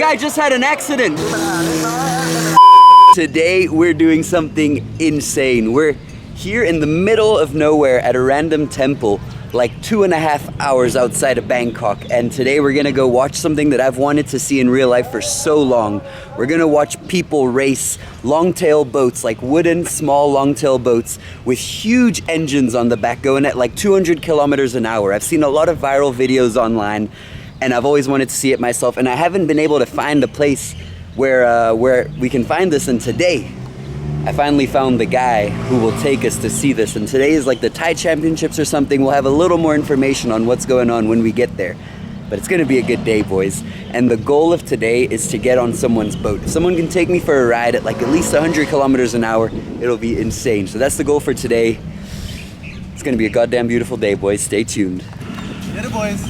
guy just had an accident. Today we're doing something insane. We're here in the middle of nowhere at a random temple, like 2.5 hours outside of Bangkok, and today we're gonna go watch something that I've wanted to see in real life for so long. We're gonna watch people race longtail boats, like wooden small longtail boats with huge engines on the back going at like 200 kilometers an hour. I've seen a lot of viral videos online and I've always wanted to see it myself, and I haven't been able to find a place where we can find this, and today I finally found the guy who will take us to see this, and today is like the Thai championships or something. We'll have a little more information on what's going on when we get there. But it's gonna be a good day, boys. And the goal of today is to get on someone's boat. If someone can take me for a ride at like at least 100 kilometers an hour, it'll be insane. So that's the goal for today. It's gonna be a goddamn beautiful day, boys. Stay tuned. Get it, boys.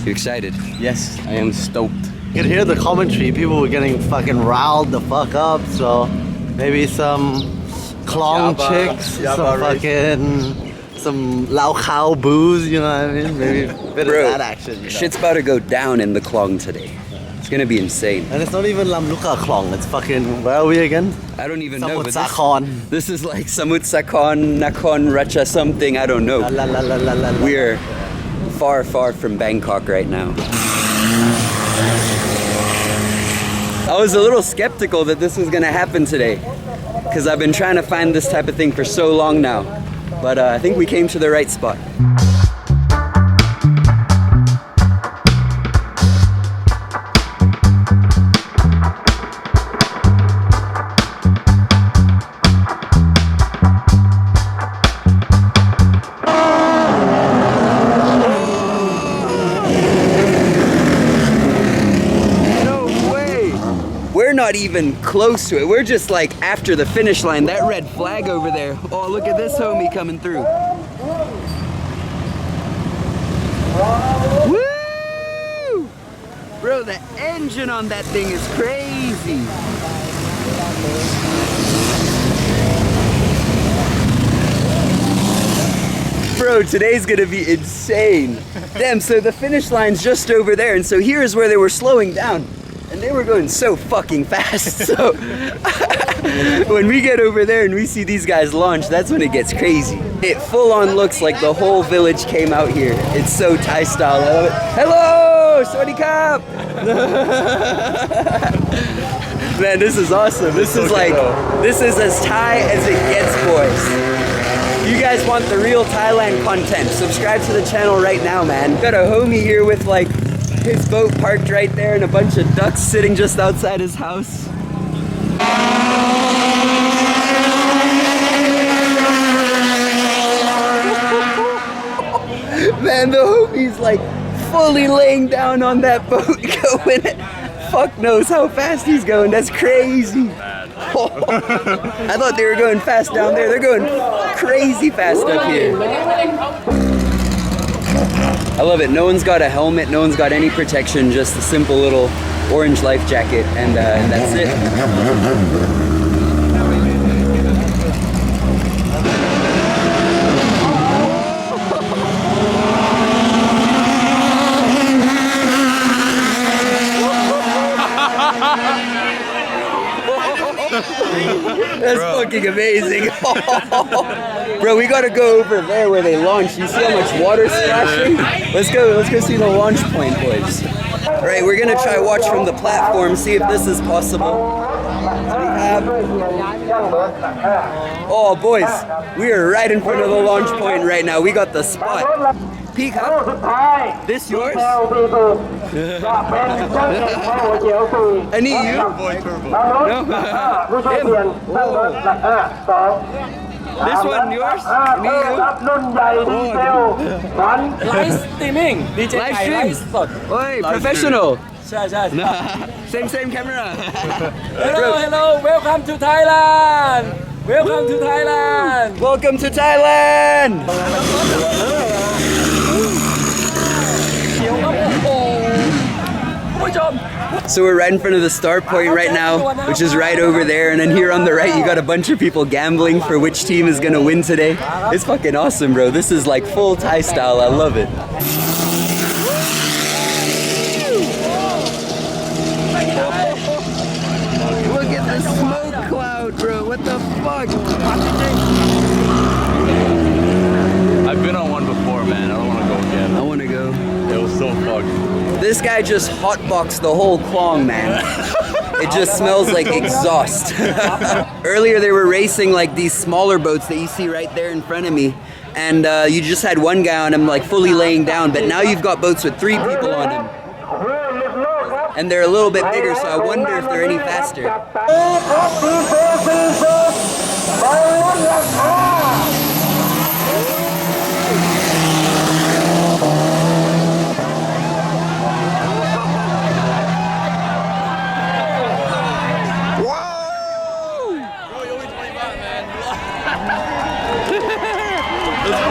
You excited? Yes, I am stoked. You can hear the commentary. People were getting fucking riled the fuck up, so maybe some Klong chicks, some Lao Khao booze, you know what I mean? Maybe a bit of that action. You know? Shit's about to go down in the Klong today. It's gonna be insane. And it's not even Lam Luka Klong, it's fucking, where are we again? I don't even know. Samut Sakhon. This is like Samut Sakhon, Nakhon Ratcha something, I don't know. We're far, far from Bangkok right now. I was a little skeptical that this was gonna happen today, because I've been trying to find this type of thing for so long now. But I think we came to the right spot. We're not even close to it. We're just like after the finish line. That red flag over there. Oh, look at this homie coming through. Woo! Bro, the engine on that thing is crazy. Bro, today's gonna be insane. Damn, so the finish line's just over there, and so here is where they were slowing down. And they were going so fucking fast, so when we get over there and we see these guys launch, that's when it gets crazy. It full on looks like the whole village came out here. It's so Thai style, I love it. Hello, Sawadee Kap! Man, this is awesome. This is like, this is as Thai as it gets, boys. If you guys want the real Thailand content, subscribe to the channel right now, man. Got a homie here with like his boat parked right there and a bunch of ducks sitting just outside his house. Man, the homie's like fully laying down on that boat going. Fuck knows how fast he's going. That's crazy. I thought they were going fast down there. They're going crazy fast up here. I love it. No one's got a helmet, no one's got any protection, just a simple little orange life jacket, and that's it. That's fucking amazing. Bro, we gotta go over there where they launch. You see how much water splashing? Let's go see the launch point, boys. All right, we're gonna try watch from the platform, see if this is possible. Oh, boys, we are right in front of the launch point right now. We got the spot. Peek up. This yours? I need you. No? Him. This one yours? Me, you? Live streaming. DJ Live stream. Live sot. Oi, professional. ใช่ Same camera. Hello, welcome to Thailand. Welcome to Thailand. Welcome to Thailand. So we're right in front of the start point right now, which is right over there, and then here on the right you got a bunch of people gambling for which team is gonna win today. It's fucking awesome, bro. This is like full Thai style. I love it. fuck? I've been on one before, man. I don't want to go again. I want to go. It was so fucked. This guy just hotboxed the whole Klong, man. It just smells like exhaust. Earlier they were racing like these smaller boats that you see right there in front of me. And you just had one guy on him like fully laying down, but now you've got boats with 3 people on them. And they're a little bit bigger, so I wonder if they're any faster.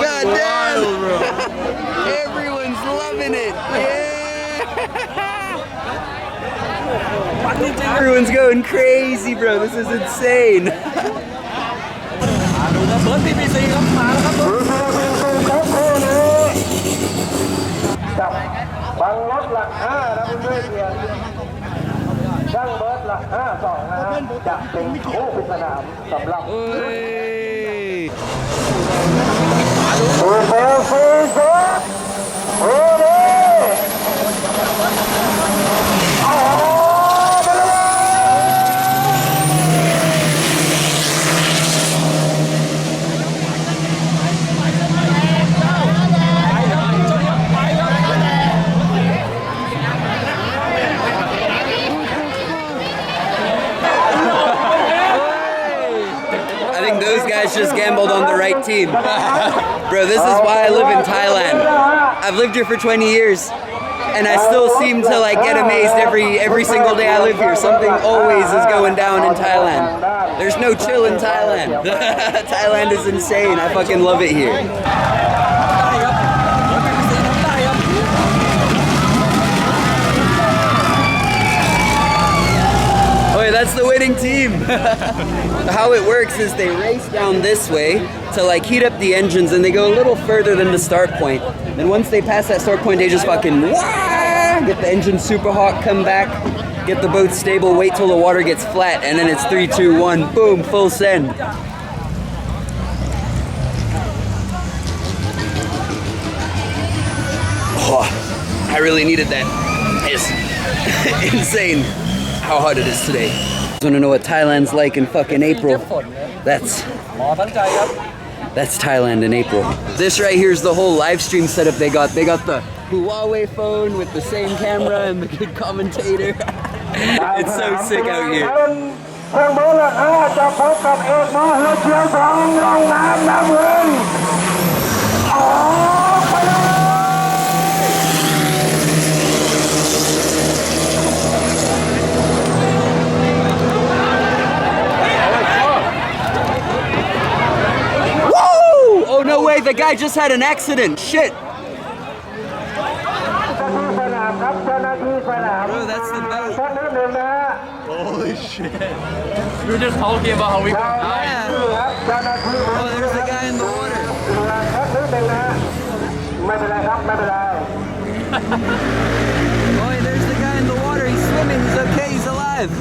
God damn! Everyone's loving it! Yeah! Everyone's going crazy, bro. This is insane. เบิร์ด BBC ครับมาแล้วครับ บังรถหลัก5นะเพื่อนๆช่างเบิร์ดหลัก52นะฮะจะเป็นคู่ปริศนาสำหรับThose guys just gambled on the right team. Bro, this is why I live in Thailand. I've lived here for 20 years and I still seem to like get amazed every single day I live here. Something always is going down in Thailand. There's no chill in Thailand. Thailand is insane. I fucking love it here. That's the winning team. How it works is they race down this way to like heat up the engines and they go a little further than the start point. Then once they pass that start point, they just fucking get the engine super hot, come back, get the boat stable, wait till the water gets flat, and then it's 3, 2, 1, boom, full send. Oh, I really needed that. It's insane how hot it is today. I want to know what Thailand's like in fucking April. That's Thailand in April. This right here is the whole live stream setup they got. They got the Huawei phone with the same camera and the good commentator. It's so sick out here. Oh no way, the guy just had an accident. Shit. Bro, that's the boat. Holy shit. We were just talking about how we could die. Yeah. Oh, there's the guy in the water. Oh, there's the guy in the water. He's swimming. He's okay. He's alive.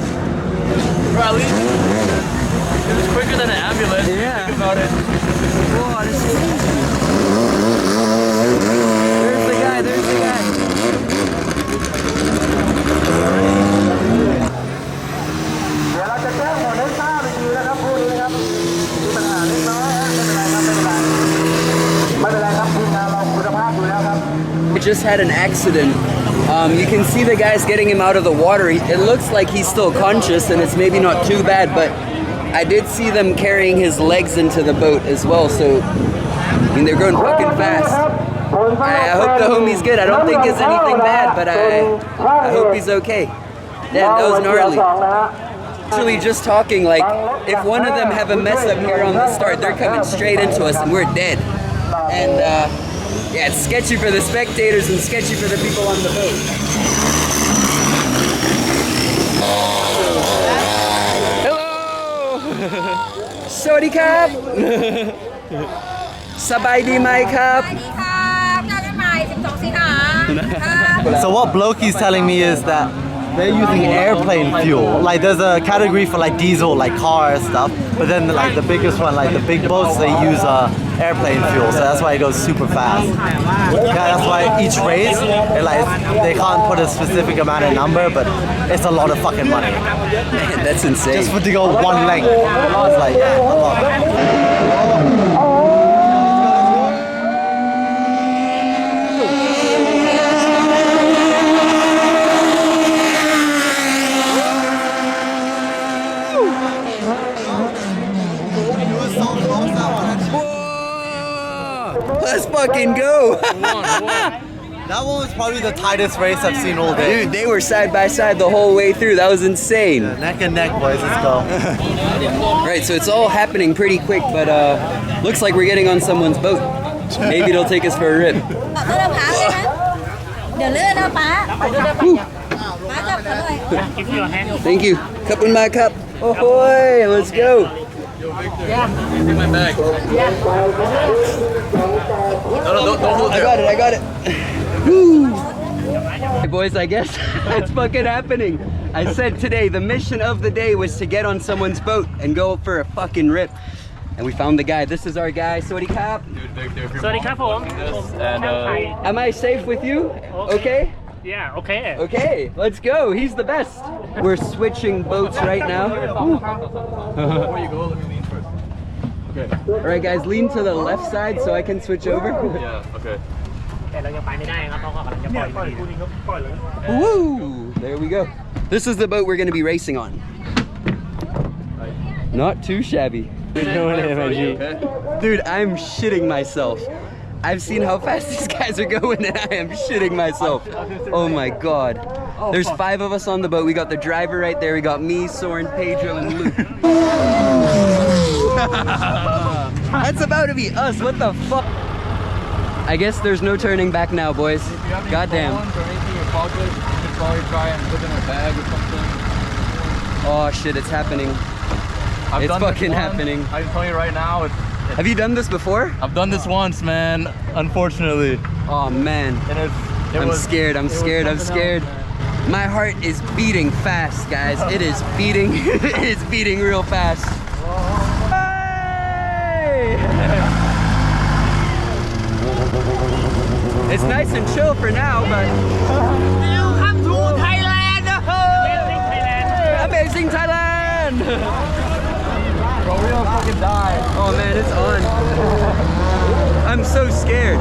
Bro, at least it was quicker than an ambulance. Yeah. Think about it. Whoa, this is crazy. There's the guy. There's the guy. We just had an accident. You can see the guys getting him out of the water. It looks like he's still conscious and it's maybe not too bad, but I did see them carrying his legs into the boat as well, so I mean they're going fucking fast. I hope the homie's good. I don't think it's anything bad, but I hope he's okay. Damn, that was gnarly. Actually, just talking, like, if one of them have a mess up here on the start, they're coming straight into us and we're dead. And yeah, it's sketchy for the spectators and sketchy for the people on the boat. Hello! Sawadee krab! Sabai di mai krab! So what Blokey's telling me is that they're using airplane fuel. Like there's a category for like diesel, like car stuff, but then like the biggest one, like the big boats, they use airplane fuel, so that's why it goes super fast. Yeah, that's why each race, like they can't put a specific amount of number, but it's a lot of fucking money. Man, that's insane. Just for to go one length. It's like, yeah, a lot. Let's fucking go! That one was probably the tightest race I've seen all day. Dude, they were side by side the whole way through. That was insane. Neck and neck, boys. Let's go. Right, so it's all happening pretty quick, but looks like we're getting on someone's boat. Maybe it'll take us for a rip. Thank you. Cup in my cup. Ahoy! Let's go. Take my bag. No, don't hold it. I got it. Woo! Hey boys, I guess it's fucking happening. I said today the mission of the day was to get on someone's boat and go for a fucking rip. And we found the guy. This is our guy. Sawadi Kap. Am I safe with you? Okay? Yeah, okay. Okay, let's go. He's the best. We're switching boats right now. Before you go, let me lean first. Okay. All right, guys, lean to the left side so I can switch over. Yeah, okay. Woo! There we go. This is the boat we're going to be racing on. Not too shabby. Dude, I'm shitting myself. I've seen how fast these guys are going and I am shitting myself. Oh my god. There's 5 of us on the boat. We got the driver right there. We got me, Soren, Pedro, and Luke. That's about to be us. What the fuck? I guess there's no turning back now, boys. Goddamn. Probably try and put in a bag or something. Oh shit, it's happening. It's fucking happening. I'm telling you right now, Have you done this before? I've done this once, man. Unfortunately. Oh man. I'm scared. My heart is beating fast, guys. It is beating. It is beating real fast. Hey! It's nice and chill for now, but. Welcome to Thailand! Amazing Thailand! Bro, we're gonna fucking die. Oh man, it's on. I'm so scared.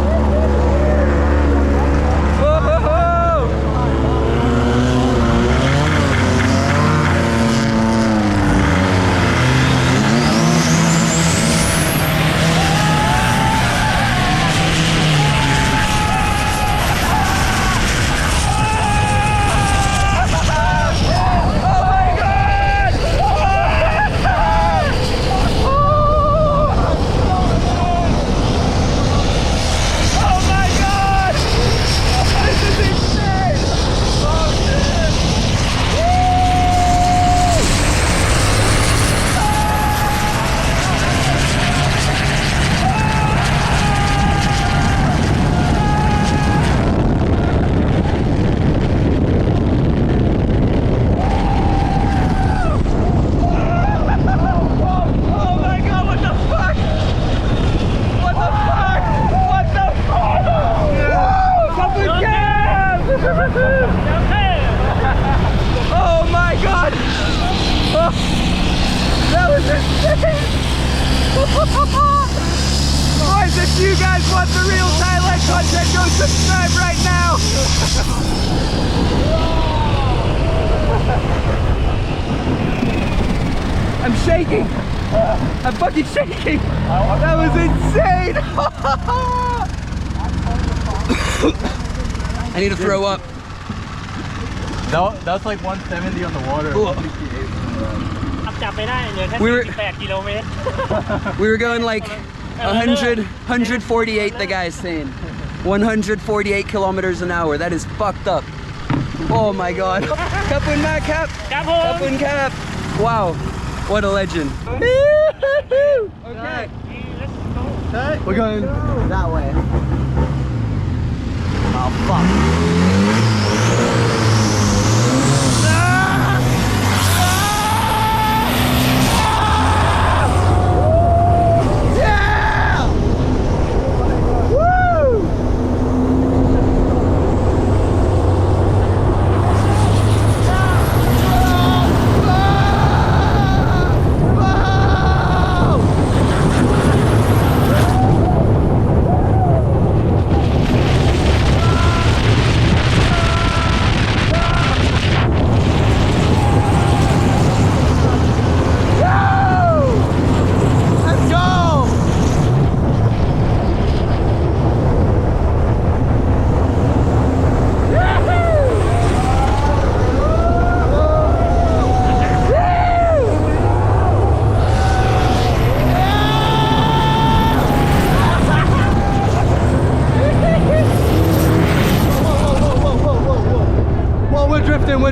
Oh my god! Oh, that was insane! Boys, if you guys want the real Thailand content, go subscribe right now! I'm shaking! I'm fucking shaking! That was insane! I need to throw up. That's like 170 on the water. We were going like 148, the guy's saying. 148 kilometers an hour. That is fucked up. Oh my god. Kapun na Kap. Kapun Kap. Wow. What a legend. Okay. We're going that way. Oh fuck.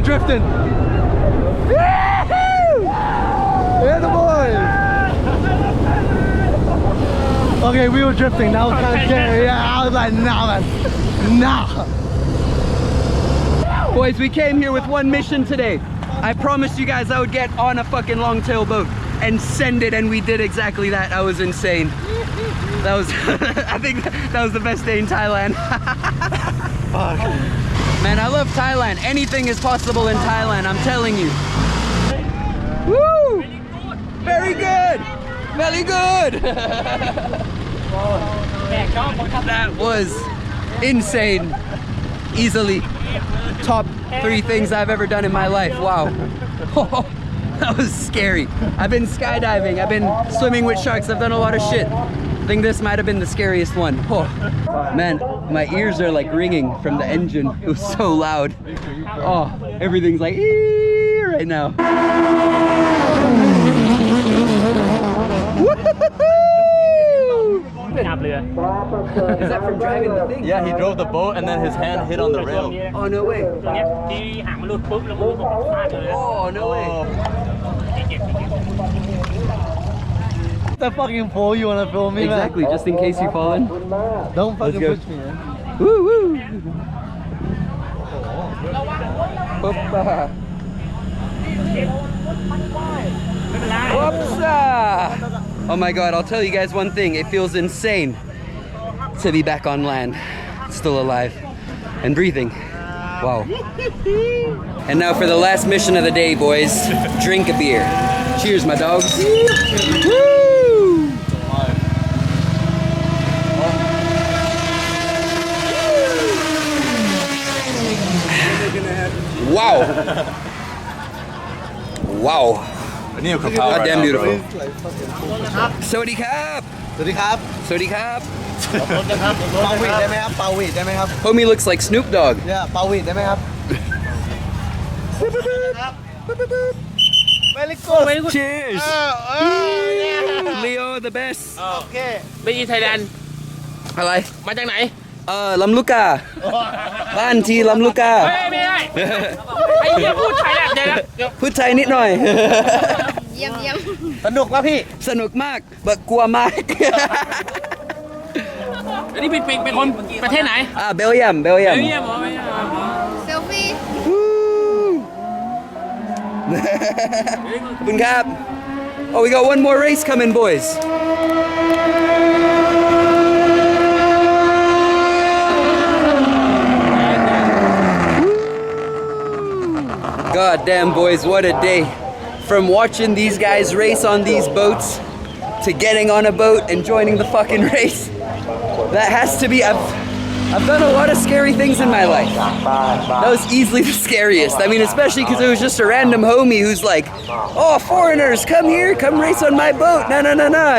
drifting. Yeah, the boys. Okay, we were drifting. Now it's kind of scary. Yeah, I was like, nah, man. Nah. Boys, we came here with one mission today. I promised you guys I would get on a fucking Longtail boat and send it, and we did exactly that. I was insane. That was, I think that was the best day in Thailand. Fuck. Man, I love Thailand. Anything is possible in Thailand, I'm telling you. Woo! Very good! Very good! That was insane. Easily top 3 things I've ever done in my life. Wow. That was scary. I've been skydiving, I've been swimming with sharks, I've done a lot of shit. I think this might have been the scariest one. Oh, man, my ears are like ringing from the engine. It was so loud. Oh, everything's like ee right now. Is that from driving the thing? Yeah, he drove the boat and then his hand hit on the rail. Oh, no way. Oh, no way. That fucking pole you wanna film me, Exactly, man? just in case you fall in. Don't fucking go. push me, man. Woo woo! Hoppa. Whoopsa! Oh my god, I'll tell you guys one thing. It feels insane to be back on land, still alive and breathing. Wow. And now for the last mission of the day, boys. Drink a beer. Cheers, my dogs. Woo! Wow. Wow. Goddamn beautiful. Sawasdee krap. สวัสดีครับ Sawasdee krap. เป่าหวีดได้ไหมครับเป่าหวีดได้ไหมครับ Homie looks like Snoop Dogg.เนี่ยเป่าหวีดได้ไหมครับ Very good. Cheers. Leo the best. โอเคไปที่ไทยแลนด์ อะไร มาจากไหน ลำลูกกา บ้านที่ลำลูกกา ไม่ได้ไอ้เหี้ยพูดไทยแลนด์เลยนะ พูดไทยนิดหน่อย เยี่ยมเยี่ยม สนุกป่ะพี่ สนุกมากแต่กลัวมาก อันนี้เป็นคนประเทศไหน เบลเยียม เบลเยียมเหรอไม่ใช่ เซลฟี่ ขอบคุณครับ Oh, we got one more race coming, boys. God damn, boys, what a day. From watching these guys race on these boats to getting on a boat and joining the fucking race. That has to be, I've done a lot of scary things in my life. That was easily the scariest. I mean, especially because it was just a random homie who's like, oh, foreigners, come here, come race on my boat. No.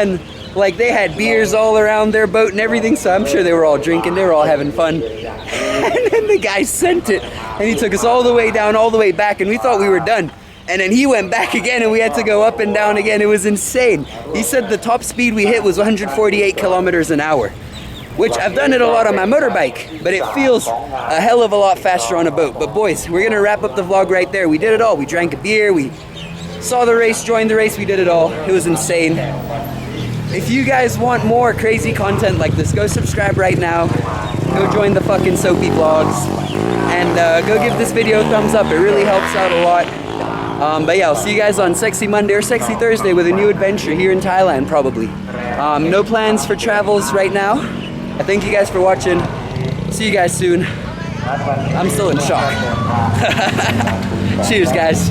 And like they had beers all around their boat and everything, so I'm sure they were all drinking, they were all having fun. And then the guy sent it, and he took us all the way down, all the way back, and we thought we were done. And then he went back again, and we had to go up and down again. It was insane. He said the top speed we hit was 148 kilometers an hour, which I've done it a lot on my motorbike, but it feels a hell of a lot faster on a boat. But boys, we're gonna wrap up the vlog right there. We did it all. We drank a beer, we saw the race, joined the race, we did it all. It was insane. If you guys want more crazy content like this, go subscribe right now. Go join the fucking Soapy vlogs. And go give this video a thumbs up. It really helps out a lot. But yeah, I'll see you guys on Sexy Monday or Sexy Thursday with a new adventure here in Thailand, probably. No plans for travels right now. I thank you guys for watching. See you guys soon. I'm still in shock. Cheers, guys.